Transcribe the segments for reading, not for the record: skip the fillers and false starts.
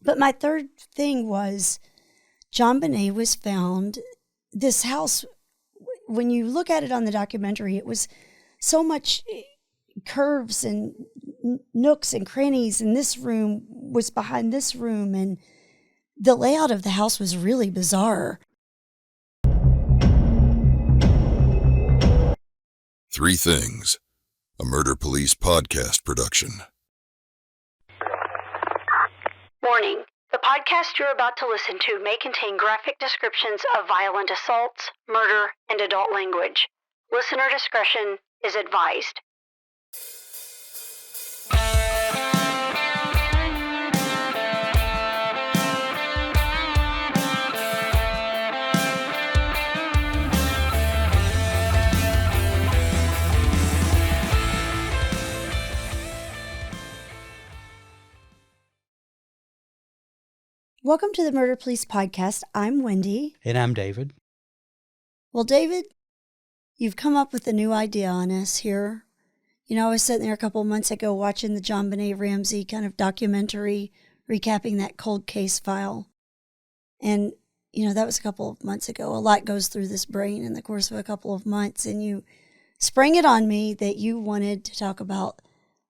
But my third thing was JonBenét was found. This house, when you look at it on the documentary, it was so much curves and nooks and crannies, and this room was behind this room, and the layout of the house was really bizarre. Three Things, a Murder Police podcast production. Warning. The podcast you're about to listen to may contain graphic descriptions of violent assaults, murder, and adult language. Listener discretion is advised. Welcome to the Murder Police podcast. I'm Wendy. And I'm David. Well, David, you've come up with a new idea on us here. You know, I was sitting there a couple of months ago watching the JonBenét Ramsey kind of documentary, recapping that cold case file. And, you know, that was a couple of months ago. A lot goes through this brain in the course of a couple of months. And you sprang it on me that you wanted to talk about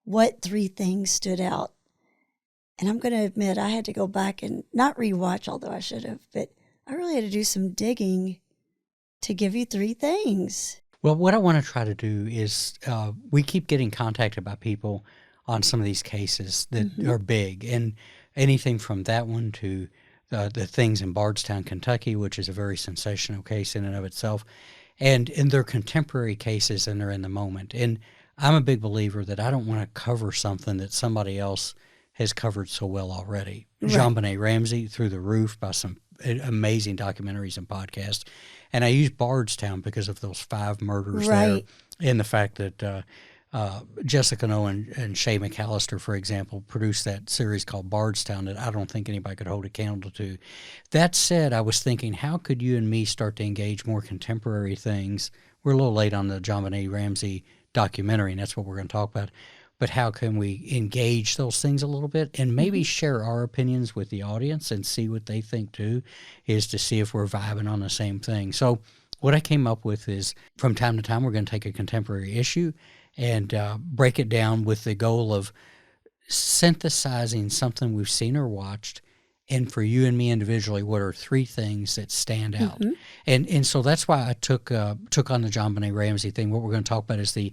what three things stood out. And I'm going to admit I had to go back and not rewatch, although I should have, but I really had to do some digging to give you three things. Well, what I want to try to do is we keep getting contacted by people on some of these cases that are big, and anything from that one to the things in Bardstown, Kentucky, which is a very sensational case in and of itself, and they're contemporary cases and they're in the moment. And I'm a big believer that I don't want to cover something that somebody else has covered so well already. Right. JonBenét Ramsey, Through the Roof, by some amazing documentaries and podcasts. And I use Bardstown because of those 5 murders there, and the fact that Jessica Noe and Shay McAllister, for example, produced that series called Bardstown that I don't think anybody could hold a candle to. That said, I was thinking, how could you and me start to engage more contemporary things? We're a little late on the JonBenét Ramsey documentary, and that's what we're going to talk about. But how can we engage those things a little bit and maybe share our opinions with the audience and see what they think too, is to see if we're vibing on the same thing. So what I came up with is, from time to time, we're going to take a contemporary issue and break it down with the goal of synthesizing something we've seen or watched, and for you and me individually, what are 3 things that stand out? And so that's why I took on the JonBenét Ramsey thing. What we're going to talk about is the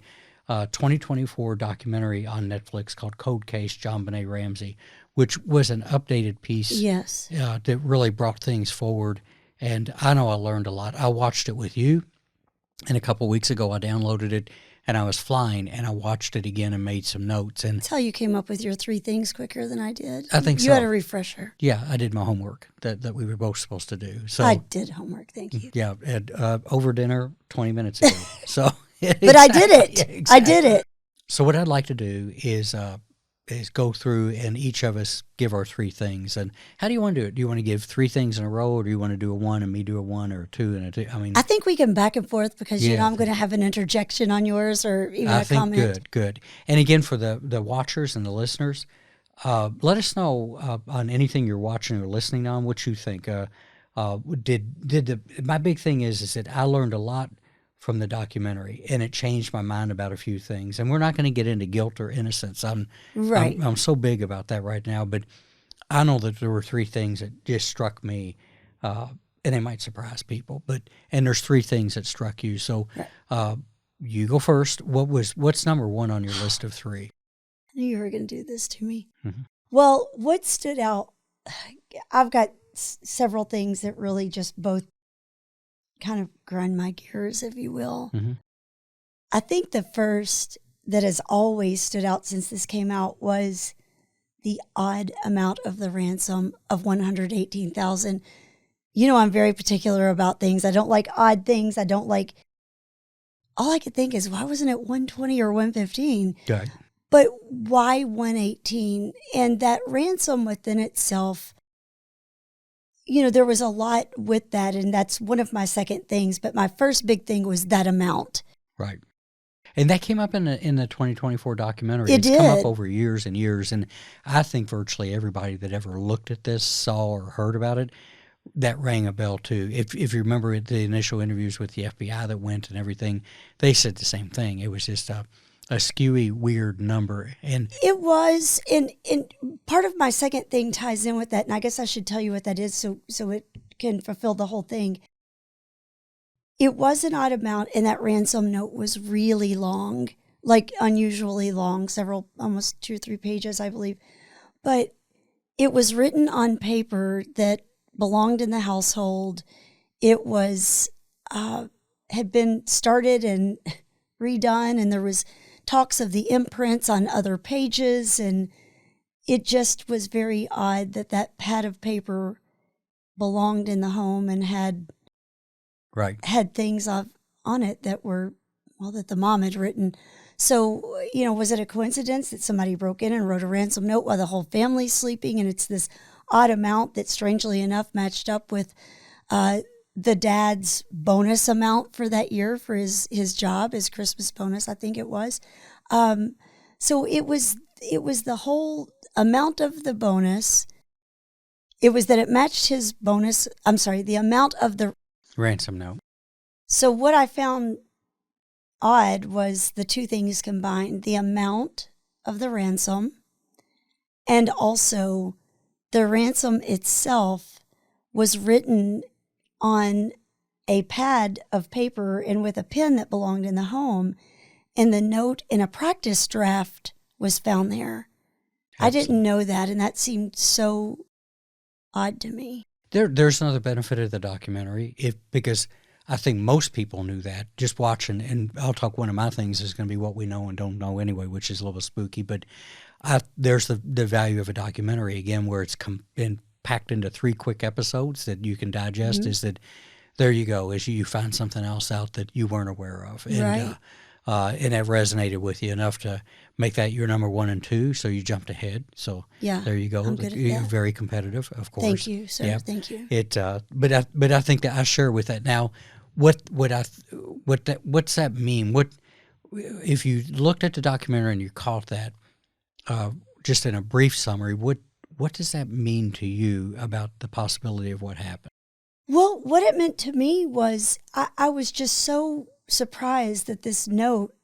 2024 documentary on Netflix called Cold Case JonBenét Ramsey, which was an updated piece that really brought things forward. And I know I learned a lot. I watched it with you, and a couple of weeks ago I downloaded it, and I was flying, and I watched it again and made some notes. And that's how you came up with your 3 things quicker than I did. I think so. You had a refresher. Yeah, I did my homework that we were both supposed to do. So I did homework, thank you. Yeah, over dinner 20 minutes ago. So. But I did it. Yeah, exactly. I did it. So what I'd like to do is go through and each of us give our 3 things. And how do you want to do it? Do you want to give 3 things in a row, or do you want to do a 1 and me do a 1, or a 2 and a 2? I mean, I think we can back and forth because you know I'm going to have an interjection on yours or even a comment. I think good. And again, for the watchers and the listeners, let us know on anything you're watching or listening on what you think. My big thing is that I learned a lot from the documentary, and it changed my mind about a few things. And we're not going to get into guilt or innocence. I'm so big about that right now, but I know that there were 3 things that just struck me, and they might surprise people. And there's 3 things that struck you. So you go first. What's number 1 on your list of 3? I knew you were going to do this to me. Mm-hmm. Well, what stood out? I've got several things that really just both kind of grind my gears, if you will. Mm-hmm. I think the first that has always stood out since this came out was the odd amount of the ransom of $118,000. You know, I'm very particular about things. I don't like odd things. I don't like. All I could think is, why wasn't it 120 or 115? Good. But why 118? And that ransom within itself, you know, there was a lot with that, and that's one of my second things. But my first big thing was that amount. Right. And that came up in the 2024 documentary. It's come up over years and years, and I think virtually everybody that ever looked at this, saw or heard about it, that rang a bell too. If you remember the initial interviews with the FBI that went and everything, they said the same thing. It was just a skewy, weird number. And it was, and part of my second thing ties in with that, and I guess I should tell you what that is so it can fulfill the whole thing. It was an odd amount, and that ransom note was really long, like unusually long, almost 2 or 3 pages, I believe. But it was written on paper that belonged in the household. It was had been started and redone, and there was talks of the imprints on other pages, and it just was very odd that pad of paper belonged in the home and had things on it that were, that the mom had written. So, was it a coincidence that somebody broke in and wrote a ransom note while the whole family's sleeping, and it's this odd amount that strangely enough matched up with the dad's bonus amount for that year for his job, his Christmas bonus, I think it was. So it was the whole amount of the bonus. It was that it matched his bonus. I'm sorry, the amount of the ransom note. So what I found odd was the two things combined, the amount of the ransom and also the ransom itself was written on a pad of paper and with a pen that belonged in the home, and the note in a practice draft was found there. Absolutely. I didn't know that, and that seemed so odd to me. There's another benefit of the documentary, because I think most people knew that just watching, and I'll talk, one of my things is going to be what we know and don't know anyway, which is a little spooky, but there's the value of a documentary, again, where it's been packed into 3 quick episodes that you can digest, is that there you go, is you find something else out that you weren't aware of. And, and that resonated with you enough to make that your number 1 and 2, so you jumped ahead. So there you go. I'm good at You're that. Very competitive, of course. Thank you, sir. Yeah. Thank you. But I think that I share with that now. What's that mean? What if you looked at the documentary and you caught that? Just in a brief summary, what does that mean to you about the possibility of what happened? Well, what it meant to me was I was just so surprised that this note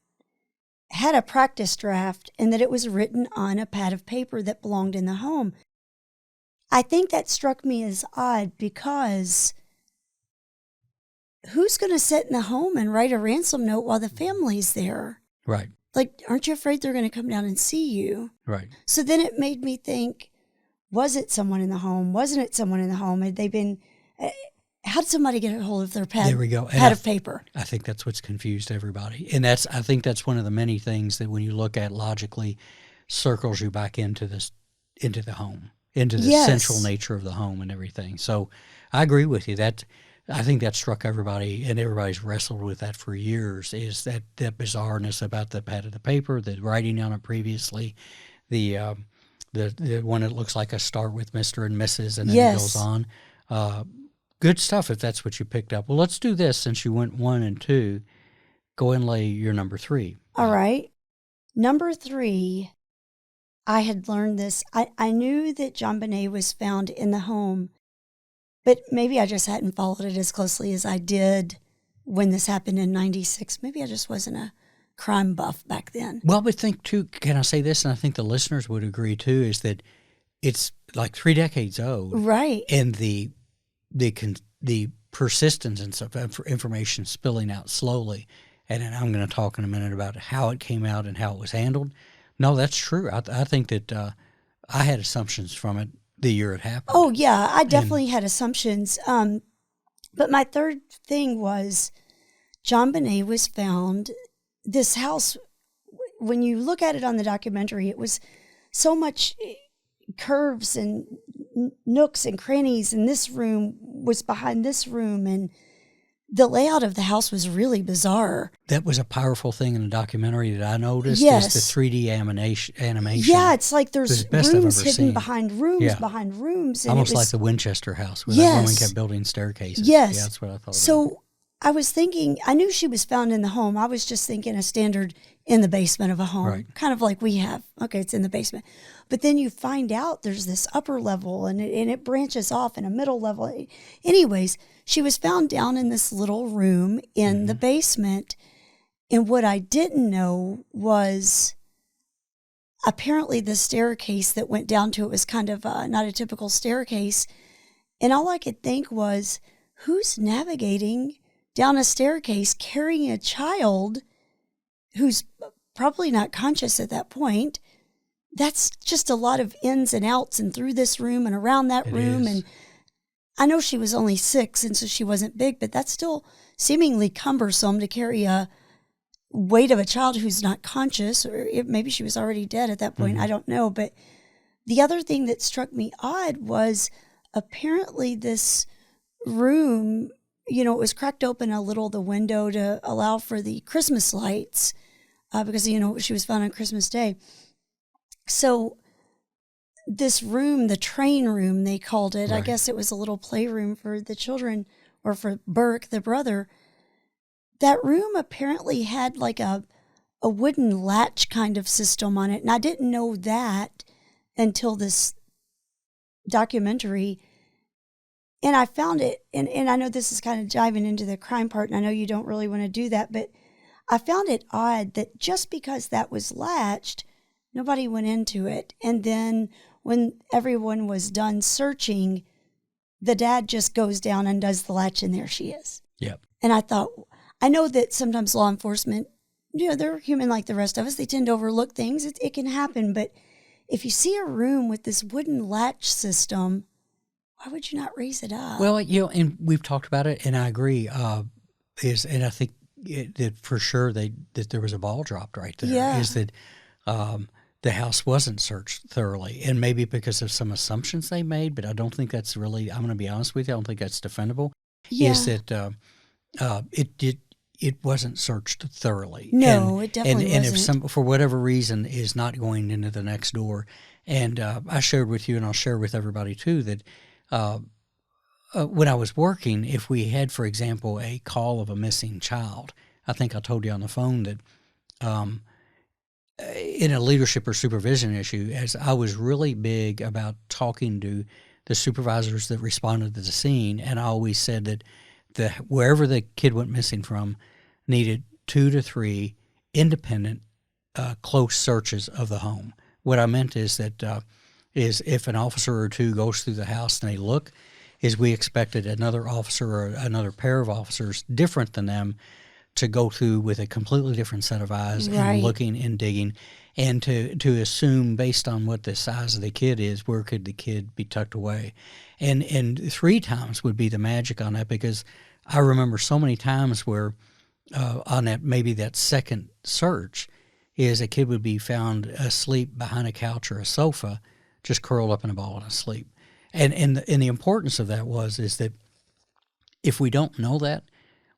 had a practice draft and that it was written on a pad of paper that belonged in the home. I think that struck me as odd because who's going to sit in the home and write a ransom note while the family's there? Right. Like, aren't you afraid they're going to come down and see you? Right. So then it made me think, was it someone in the home? Wasn't it someone in the home? Had they been... How did somebody get a hold of their pad? There we go. Pad of paper. I think that's what's confused everybody, and I think that's one of the many things that when you look at logically, circles you back into the home, into the central nature of the home and everything. So I agree with you. I think that struck everybody, and everybody's wrestled with that for years. Is that bizarreness about the pad of the paper, the writing on it previously, the one that looks like a start with Mr. and Mrs. and then it goes on. Good stuff if that's what you picked up. Well, let's do this since you went 1 and 2. Go and lay your number 3. All right. Number 3, I had learned this. I knew that JonBenét was found in the home, but maybe I just hadn't followed it as closely as I did when this happened in 96. Maybe I just wasn't a crime buff back then. Well, but think too, can I say this, and I think the listeners would agree too, is that it's like 3 decades old. Right. And the persistence and stuff, information spilling out slowly, and then I'm going to talk in a minute about how it came out and how it was handled. No, that's true. I think that I had assumptions from it the year it happened. Oh yeah, I definitely had assumptions. But my third thing was JonBenét was found. This house, when you look at it on the documentary, it was so much curves and nooks and crannies, and this room was behind this room, and the layout of the house was really bizarre. That was a powerful thing in the documentary that I noticed. Yes. Is the 3D animation. Yeah, it's like there's rooms hidden seen. behind rooms behind rooms. And almost like the Winchester house where that woman kept building staircases. Yes. Yeah, that's what I thought. So I was thinking, I knew she was found in the home. I was just thinking a standard in the basement of a home, Right. kind of like we have. Okay, it's in the basement. But then you find out there's this upper level and it branches off in a middle level. Anyways, she was found down in this little room in the basement. And what I didn't know was apparently the staircase that went down to it was kind of not a typical staircase. And all I could think was, who's navigating down a staircase carrying a child who's probably not conscious at that point? That's just a lot of ins and outs and through this room and around that room. And I know she was only 6, and so she wasn't big, but that's still seemingly cumbersome to carry a weight of a child who's not conscious, or maybe she was already dead at that point. I don't know. But the other thing that struck me odd was apparently this room, it was cracked open a little, the window, to allow for the Christmas lights, because, she was found on Christmas Day. So this room, the train room, they called it. Right. I guess it was a little playroom for the children, or for Burke, the brother. That room apparently had like a wooden latch kind of system on it. And I didn't know that until this documentary. And I found it, and I know this is kind of diving into the crime part, and I know you don't really want to do that, but I found it odd that just because that was latched, nobody went into it. And then when everyone was done searching, the dad just goes down and does the latch, and there she is. Yep. And I thought, I know that sometimes law enforcement, they're human like the rest of us. They tend to overlook things. It can happen. But if you see a room with this wooden latch system, why would you not raise it up? Well, and we've talked about it, and I agree. And I think that for sure that there was a ball dropped right there. Yeah. Is that the house wasn't searched thoroughly, and maybe because of some assumptions they made, but I don't think that's really, I'm going to be honest with you, I don't think that's defendable. Yeah. Is that it wasn't searched thoroughly. No, it definitely wasn't. And if wasn't. for whatever reason, is not going into the next door. And I shared with you, and I'll share with everybody too, that when I was working, if we had, for example, a call of a missing child, I think I told you on the phone that in a leadership or supervision issue, as I was really big about talking to the supervisors that responded to the scene, and I always said that wherever the kid went missing from needed 2 to 3 independent, close searches of the home. What I meant is that is if an officer or two goes through the house and they look, is we expected another officer or another pair of officers different than them to go through with a completely different set of eyes Right. and looking and digging, and to assume based on what the size of the kid is, where could the kid be tucked away. And 3 times would be the magic on that, because I remember so many times where on that second search is a kid would be found asleep behind a couch or a sofa, just curled up in a ball and asleep. And the importance of that is that if we don't know that,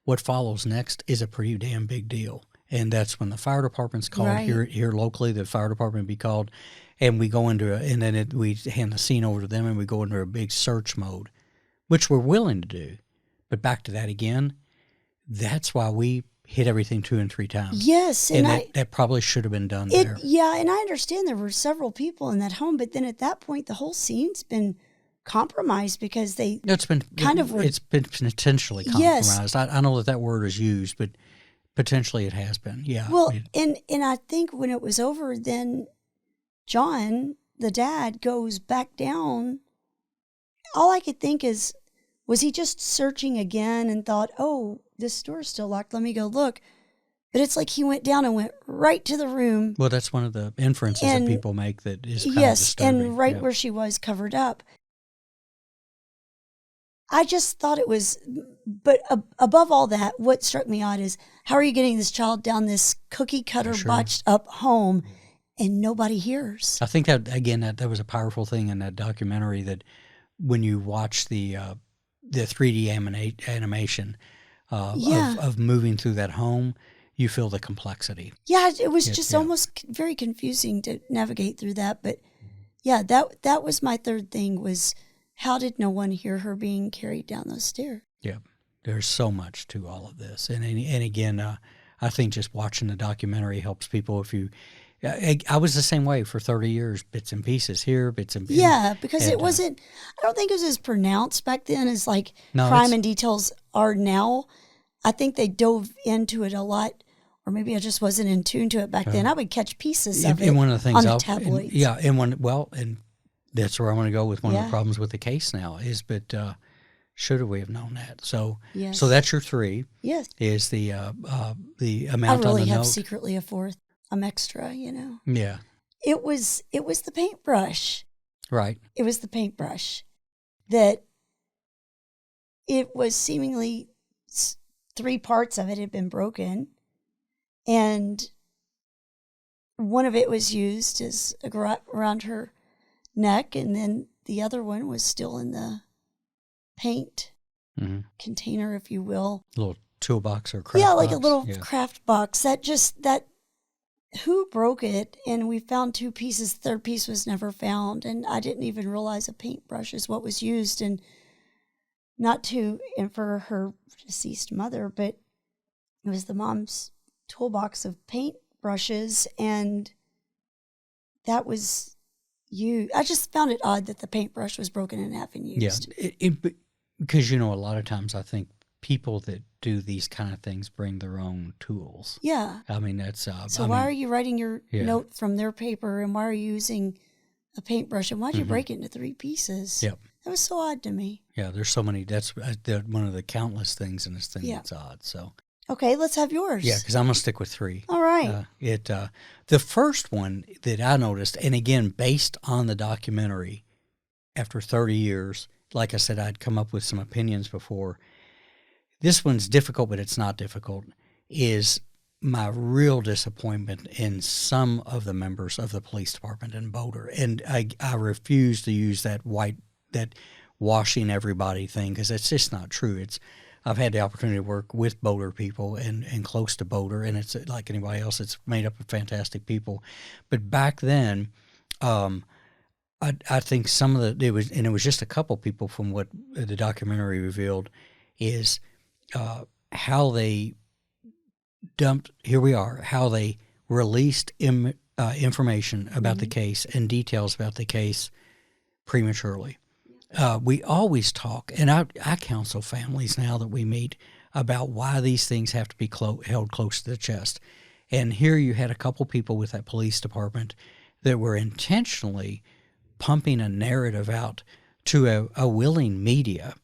what follows next is a pretty damn big deal. And that's when the fire department's called. Right. Here locally, the fire department would be called, and we go into we hand the scene over to them, and we go into a big search mode, which we're willing to do. But back to that again, that's why we hit everything 2 and 3 times. Yes. And that probably should have been done there. Yeah, and I understand there were several people in that home, but then at that point, the whole scene's been compromised because it's been potentially compromised. Yes. I know that word is used, but potentially it has been. Yeah. Well, and I think when it was over, then John, the dad, goes back down. All I could think is, was he just searching again and thought, oh, this door's still locked, let me go look. But it's like he went down and went right to the room. Well, that's one of the inferences that people make that is kind of disturbing. And right where she was covered up. I just thought it was, but above all that, what struck me odd is, how are you getting this child down this cookie cutter botched up home and nobody hears? I think that, again, that was a powerful thing in that documentary, that when you watch the 3D animation of moving through that home, you feel the complexity. Yeah, it was just almost very confusing to navigate through that. But yeah, that was my third thing, was how did no one hear her being carried down those stairs? Yeah. There's so much to all of this. And again, I think just watching the documentary helps people. If you, I was the same way for 30 years, bits and pieces here, bits and pieces. Yeah, because it wasn't, I don't think it was as pronounced back then as like crime and details are now. I think they dove into it a lot, or maybe I just wasn't in tune to it back then. I would catch pieces of it one of the things on the tabloids. And that's where I want to go with one of the problems with the case now is, but should we have known that? So, so that's your 3. Yes. Is the amount on the note. I really have secretly a 4th. I'm extra, you know. Yeah. It was the paintbrush. Right. It was the paintbrush that it was seemingly 3 parts of it had been broken, and one of it was used as around her neck, and then the other one was still in the paint container, if you will. A little toolbox or craft box. Yeah, like a little craft box. That who broke it? And we found 2 pieces. The third piece was never found, and I didn't even realize a paintbrush is what was used. And not to infer her deceased mother, but it was the mom's toolbox of paint brushes, and that was you. I just found it odd that the paintbrush was broken in half and used. Yeah, because a lot of times I think people that do these kind of things bring their own tools. Yeah. I mean, that's... So why are you writing your note from their paper, and why are you using a paintbrush, and why did you break it into 3 pieces? Yep. That was so odd to me. Yeah, there's so many. That's one of the countless things in this thing that's odd. So okay, let's have yours. Yeah, because I'm going to stick with 3. All right. The first one that I noticed, and again, based on the documentary, after 30 years, like I said, I'd come up with some opinions before. This one's difficult, but it's not difficult, is my real disappointment in some of the members of the police department in Boulder. And I refuse to use that washing everybody thing, because it's just not true. I've had the opportunity to work with Boulder people and close to Boulder, and it's like anybody else, it's made up of fantastic people. But back then, I think some of it was just a couple people from what the documentary revealed, is how they dumped, how they released information about the case and details about the case prematurely. We always talk, and I counsel families now that we meet about why these things have to be held close to the chest. And here you had a couple people with that police department that were intentionally pumping a narrative out to a willing media,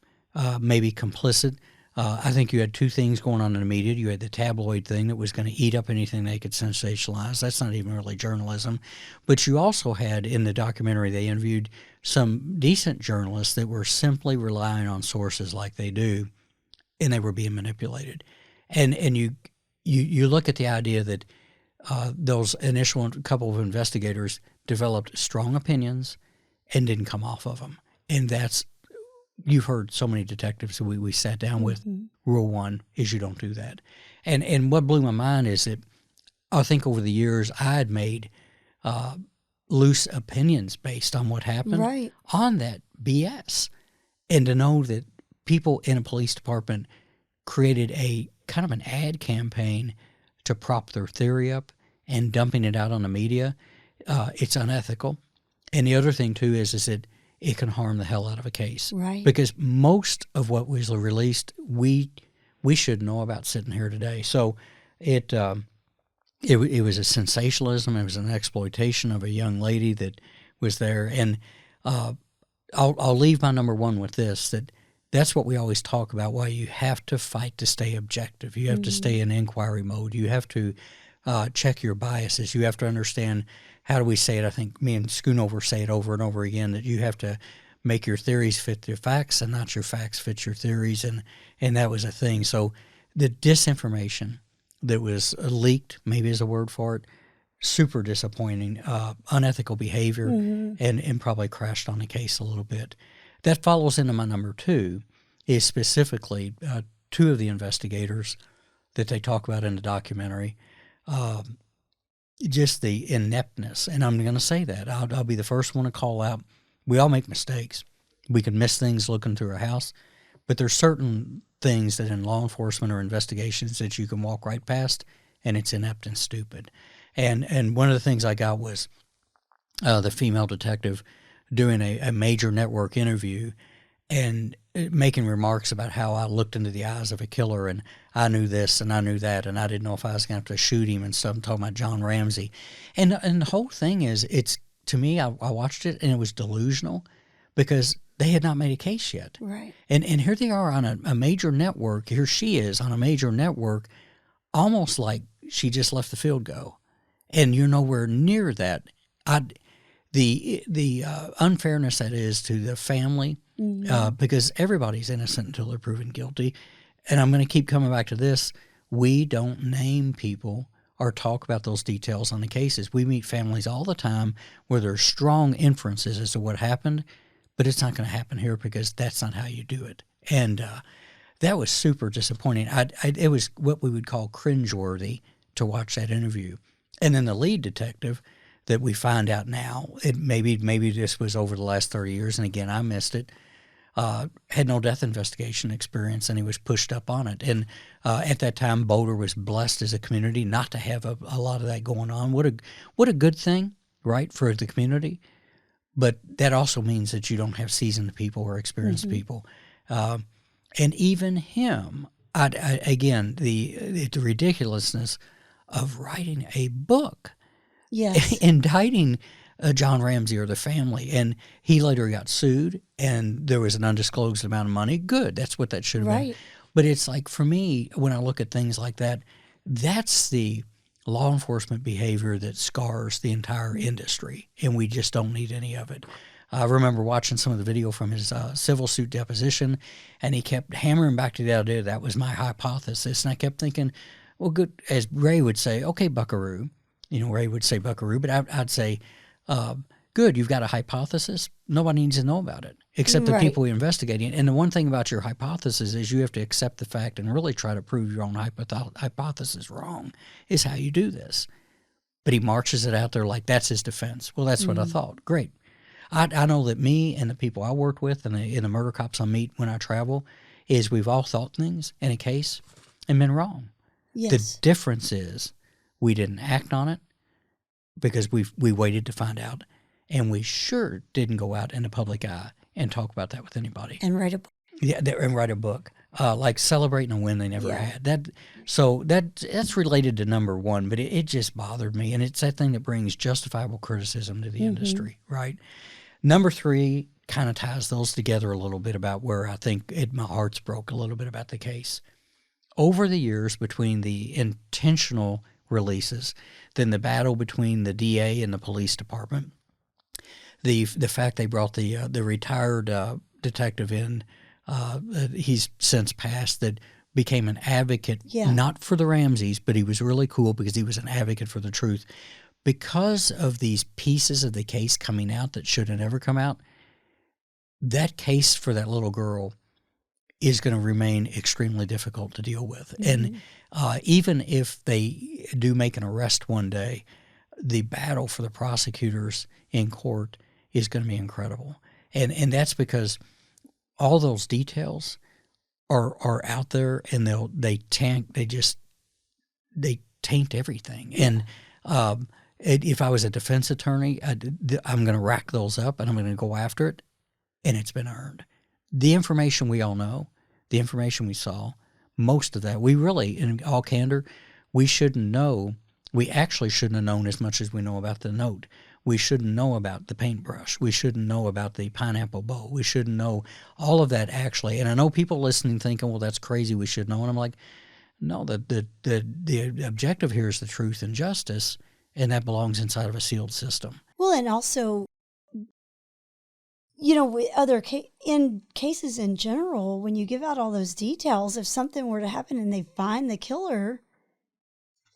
maybe complicit. I think you had 2 things going on in the media. You had the tabloid thing that was going to eat up anything they could sensationalize. That's not even really journalism. But you also had, in the documentary, they interviewed some decent journalists that were simply relying on sources like they do, and they were being manipulated. And you look at the idea that those initial couple of investigators developed strong opinions and didn't come off of them. And that's, you've heard so many detectives that we sat down with. Rule 1 is you don't do that. And what blew my mind is that I think over the years I had made loose opinions based on what happened on that BS. And to know that people in a police department created a kind of an ad campaign to prop their theory up and dumping it out on the media, it's unethical. And the other thing, too, is that it can harm the hell out of a case. Right. Because most of what was released, we should know about sitting here today. So it was a sensationalism. It was an exploitation of a young lady that was there. And I'll leave my number 1 with this, that's what we always talk about, why you have to fight to stay objective. You have to stay in inquiry mode. You have to check your biases. You have to understand, how do we say it? I think me and Schoonover say it over and over again, that you have to make your theories fit your facts and not your facts fit your theories. And that was a thing. So the disinformation that was leaked, maybe is a word for it, super disappointing, unethical behavior, and probably crashed on the case a little bit. That follows into my number 2, is specifically 2 of the investigators that they talk about in the documentary, just the ineptness. And I'm going to say that. I'll be the first one to call out. We all make mistakes. We can miss things looking through a house, But there's certain things that in law enforcement or investigations that you can walk right past, and it's inept and stupid. And one of the things I got was the female detective doing a major network interview and making remarks about how I looked into the eyes of a killer and I knew this and I knew that and I didn't know if I was going to have to shoot him and stuff. I'm talking about John Ramsey. And the whole thing is, it's, to me, I watched it and it was delusional because they had not made a case yet. Right. And here they are on a major network. Here she is on a major network, almost like she just left the field go. And you're nowhere near that. The unfairness that is to the family, because everybody's innocent until they're proven guilty. And I'm going to keep coming back to this. We don't name people or talk about those details on the cases. We meet families all the time where there's strong inferences as to what happened, but it's not going to happen here because that's not how you do it. And that was super disappointing. It was what we would call cringeworthy to watch that interview. And then the lead detective that we find out now, maybe this was over the last 30 years, and again, I missed it, had no death investigation experience, and he was pushed up on it. And at that time, Boulder was blessed as a community not to have a lot of that going on. What a good thing, right, for the community. But that also means that you don't have seasoned people or experienced people. And even him, again, the ridiculousness of writing a book, indicting John Ramsey or the family, and he later got sued, and there was an undisclosed amount of money. Good, that's what that should have been. But it's like, for me, when I look at things like that, that's the law enforcement behavior that scars the entire industry, and we just don't need any of it. I remember watching some of the video from his civil suit deposition, and he kept hammering back to the idea that was my hypothesis, and I kept thinking, well, good, as Ray would say, okay, buckaroo. Ray would say buckaroo, but I'd say, good, you've got a hypothesis. Nobody needs to know about it except the people investigating it. And the one thing about your hypothesis is you have to accept the fact and really try to prove your own hypothesis wrong is how you do this. But he marches it out there like that's his defense. Well, that's what I thought. Great. I know that me and the people I work with and the murder cops I meet when I travel is we've all thought things in a case and been wrong. Yes. The difference is we didn't act on it because we waited to find out, and we sure didn't go out in the public eye and talk about that with anybody. And write a book. Yeah, and write a book, like celebrating a win they never had. So that's related to number one, but it just bothered me, and it's that thing that brings justifiable criticism to the industry, right? Number three kind of ties those together a little bit about where I think my heart's broke a little bit about the case. Over the years between the intentional releases, then the battle between the DA and the police department, the fact they brought the retired detective in, he's since passed, that became an advocate, not for the Ramseys, but he was really cool because he was an advocate for the truth. Because of these pieces of the case coming out that should have never come out, that case for that little girl is going to remain extremely difficult to deal with. And even if they do make an arrest one day, the battle for the prosecutors in court is going to be incredible. And that's because all those details are out there, and they taint everything. And if I was a defense attorney, I'm going to rack those up and I'm going to go after it, and it's been earned. The information we all know, the information we saw, most of that, we really, in all candor, we shouldn't know. We actually shouldn't have known as much as we know about the note. We shouldn't know about the paintbrush. We shouldn't know about the pineapple bow. We shouldn't know all of that, actually. And I know people listening thinking, well, that's crazy, we should know. And I'm like, no, the objective here is the truth and justice, and that belongs inside of a sealed system. Well, and also, with in cases in general, when you give out all those details, if something were to happen and they find the killer,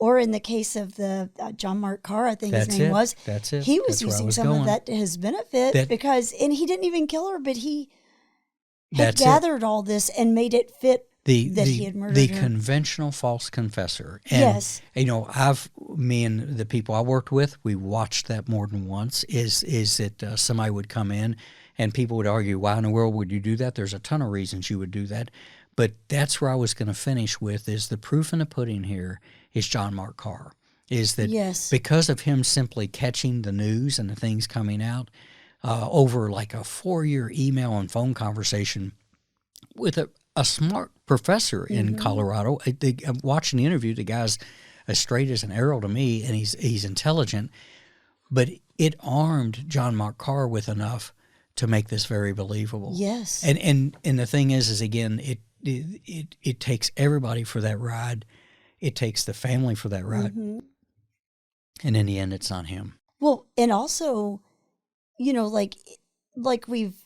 or in the case of the John Mark Carr, I think his name was. That's it. He was using some of that to his benefit and he didn't even kill her, but he had gathered all this and made it fit that he had murdered her. The conventional false confessor. And, me and the people I worked with, we watched that more than once, is that somebody would come in And people would argue, why in the world would you do that? There's a ton of reasons you would do that. But that's where I was going to finish with is the proof in the pudding here is John Mark Carr. Is that Yes. because of him simply catching the news and the things coming out over like a 4-year email and phone conversation with a smart professor in Colorado. I'm watching the interview. The guy's as straight as an arrow to me, and he's intelligent. But it armed John Mark Carr with enough to make this very believable. Yes. And the thing is again, it takes everybody for that ride. It takes the family for that ride. Mm-hmm. And in the end, it's not him. Well, and also, you know, like we've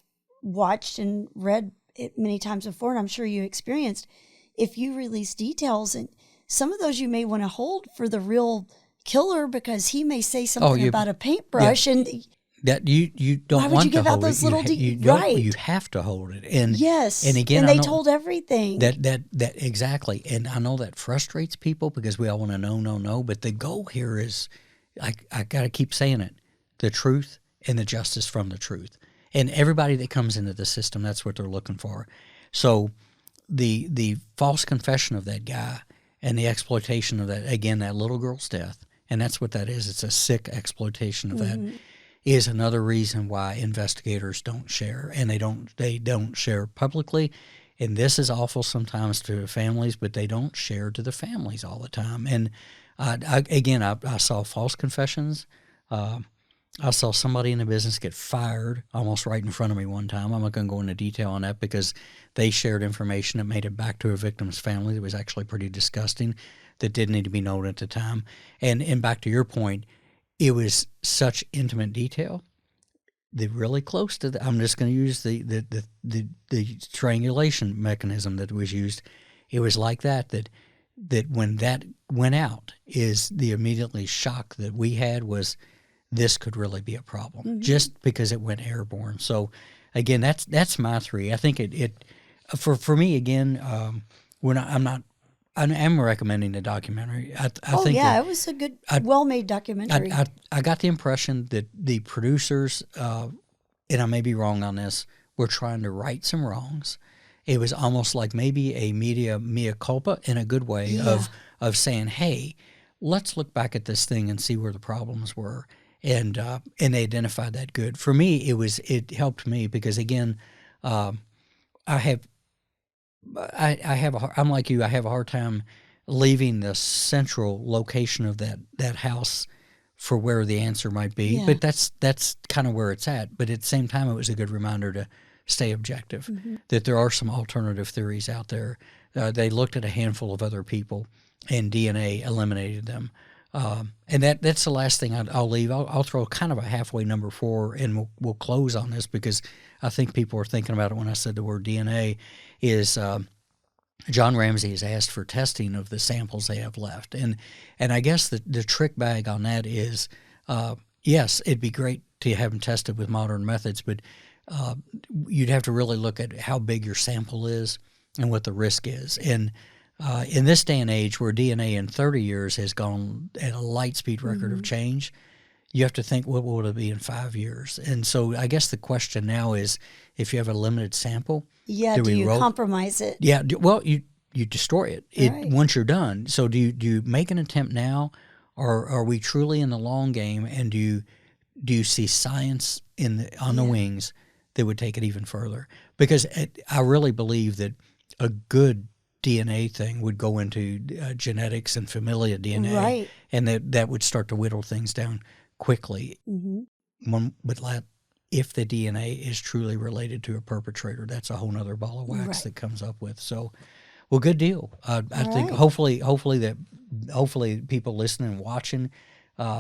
watched and read it many times before, and I'm sure you experienced, if you release details, and some of those you may want to hold for the real killer because he may say something about a paintbrush, and that you don't why would want you give to out hold those it. little Right. You have to hold it. And yes, and again, and they told everything. That exactly. And I know that frustrates people because we all want to know. But the goal here is, I got to keep saying it, the truth and the justice from the truth. And everybody that comes into the system, that's what they're looking for. So the false confession of that guy and the exploitation of that, again, that little girl's death, and that's what that is. It's a sick exploitation of that, is another reason why investigators don't share, and they don't share publicly. And this is awful sometimes to families, but they don't share to the families all the time. And I saw false confessions. I saw somebody in the business get fired almost right in front of me one time. I'm not going to go into detail on that because they shared information that made it back to a victim's family that was actually pretty disgusting, that didn't need to be known at the time. And back to your point, it was such intimate detail. They're really close to I'm just going to use the strangulation mechanism that was used. It was like that when that went out, is the immediately shock that we had was this could really be a problem just because it went airborne. So again, that's my 3. I think it for me again, I am recommending the documentary. I think it was a good, well-made documentary. I got the impression that the producers, and I may be wrong on this, were trying to right some wrongs. It was almost like maybe a media mea culpa in a good way of saying, hey, let's look back at this thing and see where the problems were. And they identified that good. For me, it helped me because again, I'm like you. I have a hard time leaving the central location of that house for where the answer might be. Yeah. But that's kind of where it's at. But at the same time, it was a good reminder to stay objective, that there are some alternative theories out there. They looked at a handful of other people, and DNA eliminated them. And that's the last thing I'll leave. I'll throw kind of a halfway number 4, and we'll close on this because I think people are thinking about it when I said the word DNA. Is John Ramsey has asked for testing of the samples they have left, and I guess the trick bag on that is yes, it'd be great to have them tested with modern methods, but you'd have to really look at how big your sample is and what the risk is. And in this day and age where DNA in 30 years has gone at a light speed record of change, you have to think, what will it be in 5 years? And so I guess the question now is, if you have a limited sample, do you compromise it? Yeah, well, you destroy it, right. Once you're done. So do you make an attempt now, or are we truly in the long game, and do you see science on the wings that would take it even further? Because I really believe that a good DNA thing would go into genetics and familial DNA, right. and that would start to whittle things down quickly. One would if the DNA is truly related to a perpetrator, that's a whole nother ball of wax that comes up with. So, well, good deal. I think hopefully people listening and watching,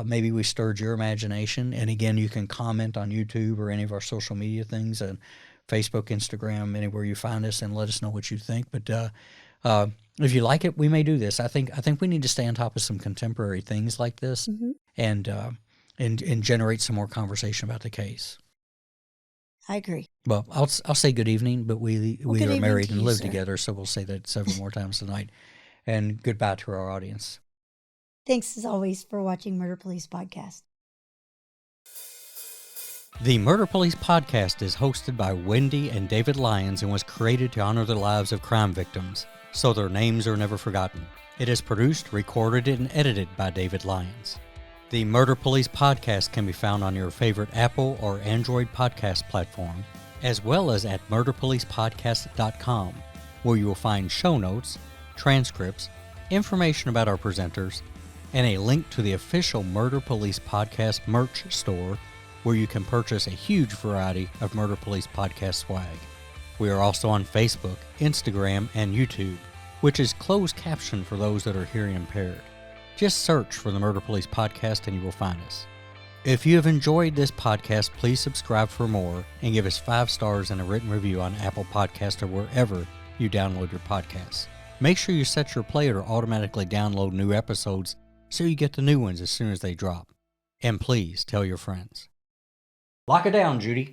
maybe we stirred your imagination. And again, you can comment on YouTube or any of our social media things, and Facebook, Instagram, anywhere you find us, and let us know what you think. But if you like it, we may do this. I think we need to stay on top of some contemporary things like this, and generate some more conversation about the case. I agree. Well, I'll say good evening, but we are married and live sir. together, so we'll say that several more times tonight. And goodbye to our audience. Thanks as always for watching Murder Police Podcast. The Murder Police podcast is hosted by Wendy and David Lyons and was created to honor the lives of crime victims, so their names are never forgotten. It is produced, recorded, and edited by David Lyons. The Murder Police podcast can be found on your favorite Apple or Android podcast platform, as well as at murderpolicepodcast.com, where you will find show notes, transcripts, information about our presenters, and a link to the official Murder Police Podcast merch store, where you can purchase a huge variety of Murder Police Podcast swag. We are also on Facebook, Instagram, and YouTube, which is closed caption for those that are hearing impaired. Just search for the Murder Police Podcast and you will find us. If you have enjoyed this podcast, please subscribe for more and give us 5 stars and a written review on Apple Podcasts or wherever you download your podcasts. Make sure you set your player to automatically download new episodes so you get the new ones as soon as they drop. And please tell your friends. Lock it down, Judy.